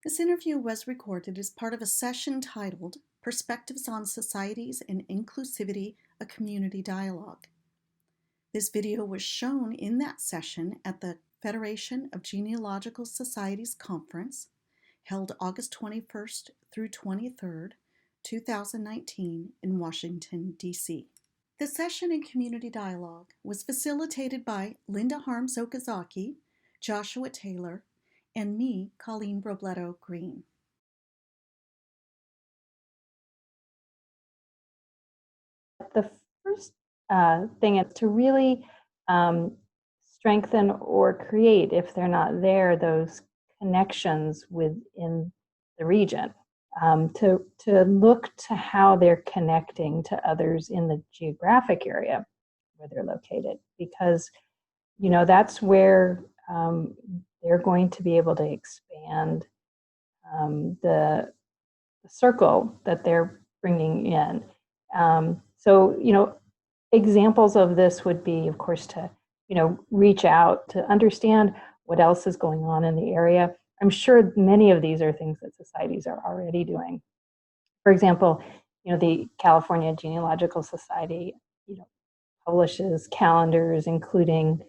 This interview was recorded as part of a session titled Perspectives on Societies and Inclusivity, a Community Dialogue. This video was shown in that session at the Federation of Genealogical Societies Conference, held August 21st through 23rd, 2019 in Washington, D.C. The session in Community Dialogue was facilitated by Linda Harms Okazaki, Joshua Taylor, and me, Colleen Robledo Greene. The first thing is to really strengthen or create, if they're not there, those connections within the region. To look to how they're connecting to others in the geographic area where they're located, because that's where they're going to be able to expand the circle that they're bringing in. So, examples of this would be, of course, to, reach out to understand what else is going on in the area. I'm sure many of these are things that societies are already doing. For example, the California Genealogical Society, publishes calendars, including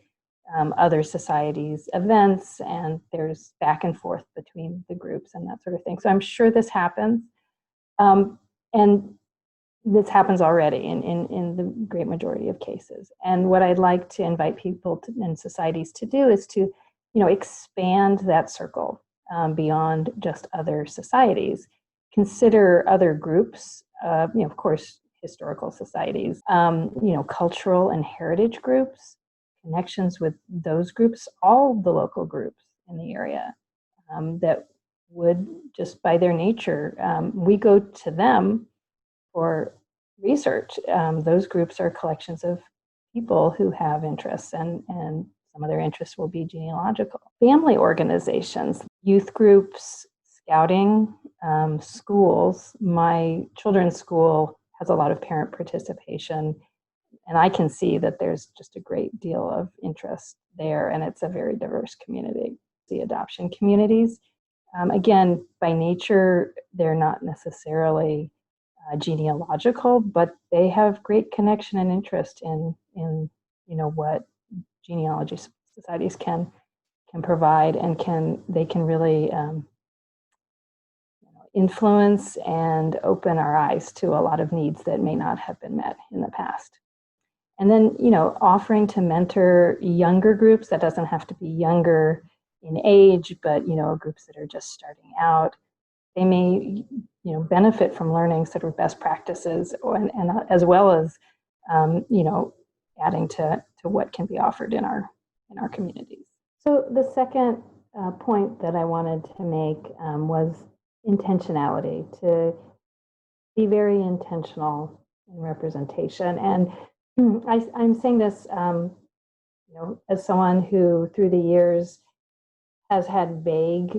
other societies' events, and there's back and forth between the groups and that sort of thing. So I'm sure this happens. And this happens already in the great majority of cases. And what I'd like to invite people and societies to do is to, expand that circle beyond just other societies. Consider other groups, of course, historical societies, cultural and heritage groups, connections with those groups, all the local groups in the area that would, just by their nature, we go to them for research. Those groups are collections of people who have interests, and some of their interests will be genealogical. Family organizations, youth groups, scouting, schools. My children's school has a lot of parent participation, and I can see that there's just a great deal of interest there, and it's a very diverse community. The adoption communities, again, by nature, they're not necessarily genealogical, but they have great connection and interest in what genealogy societies can provide, and they can really influence and open our eyes to a lot of needs that may not have been met in the past. And then, offering to mentor younger groups. That doesn't have to be younger in age, but groups that are just starting out. They may benefit from learning sort of best practices, and as well as adding to what can be offered in our communities. So the second point that I wanted to make was intentionality, to be very intentional in representation. And I'm saying this as someone who through the years has had vague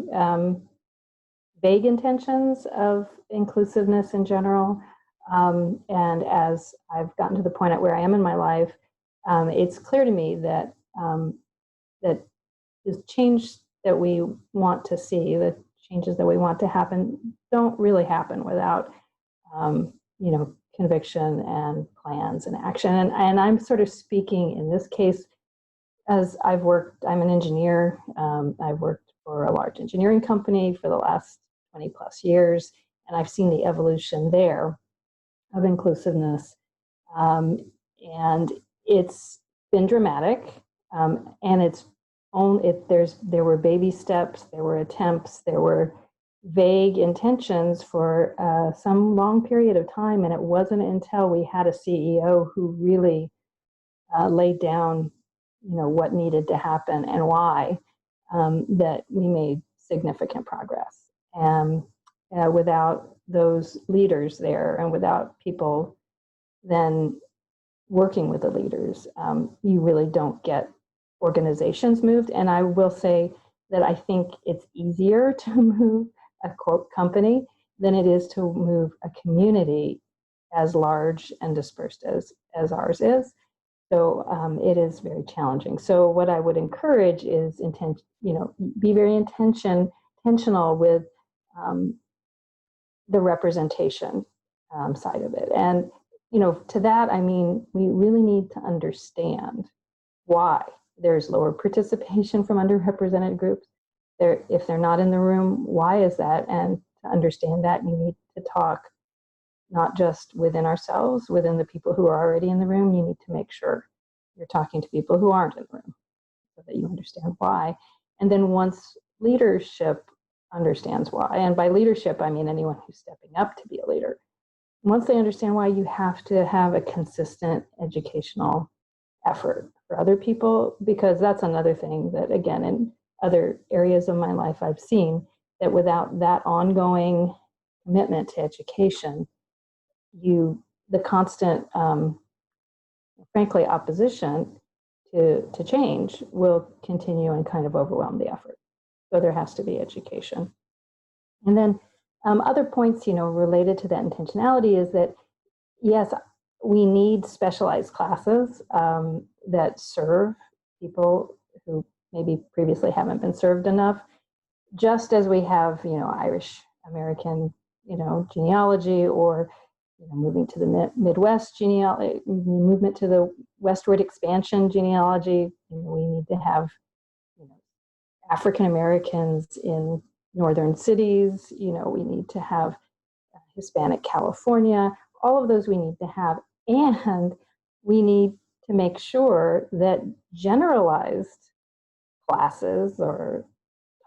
intentions of inclusiveness in general. And as I've gotten to the point at where I am in my life, it's clear to me that that the change that we want to see, the changes that we want to happen, don't really happen without conviction and plans and action. And I'm sort of speaking in this case as I'm an engineer. I've worked for a large engineering company for the last 20 plus years, and I've seen the evolution there of inclusiveness. And it's been dramatic, and there were baby steps, there were attempts, there were vague intentions for some long period of time, and it wasn't until we had a CEO who really laid down, what needed to happen and why, that we made significant progress. And without those leaders there, and without people then working with the leaders, you really don't get organizations moved. And I will say that I think it's easier to move a company than it is to move a community as large and dispersed as ours is. So it is very challenging. So what I would encourage is be very intentional with the representation side of it. And, you know, to that, I mean, we really need to understand why there's lower participation from underrepresented groups. If they're not in the room, why is that? And to understand that, you need to talk not just within ourselves, within the people who are already in the room. You need to make sure you're talking to people who aren't in the room so that you understand why. And then once leadership understands why, and by leadership, I mean anyone who's stepping up to be a leader, once they understand why, you have to have a consistent educational effort for other people, because that's another thing that, again, in other areas of my life, I've seen that without that ongoing commitment to education, the constant, frankly, opposition to change will continue and kind of overwhelm the effort. So there has to be education. And then other points, you know, related to that intentionality is that, yes, we need specialized classes that serve people who maybe previously haven't been served enough, just as we have, you know, Irish American, you know, genealogy, or, you know, moving to the Midwest genealogy, movement to the westward expansion genealogy. You know, we need to have, you know, African Americans in northern cities. You know, we need to have Hispanic California. All of those we need to have, and we need to make sure that generalized classes or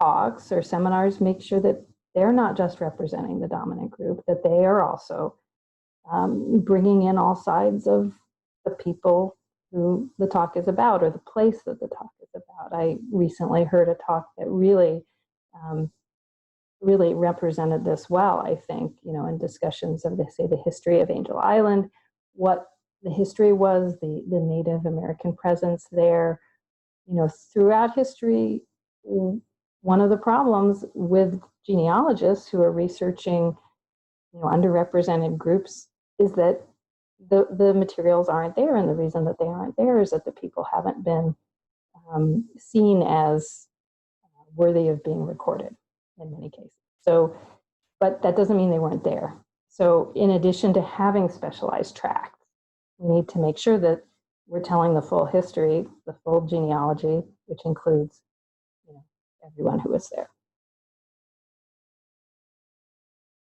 talks or seminars make sure that they're not just representing the dominant group, that they are also bringing in all sides of the people who the talk is about, or the place that the talk is about. I recently heard a talk that really represented this well, I think, you know, in discussions of, say, the history of Angel Island, what the history was, the Native American presence there. You know, throughout history, one of the problems with genealogists who are researching, you know, underrepresented groups is that the materials aren't there, and the reason that they aren't there is that the people haven't been seen as worthy of being recorded in many cases. So, but that doesn't mean they weren't there. So in addition to having specialized tracts, we need to make sure that we're telling the full history, the full genealogy, which includes, you know, everyone who was there.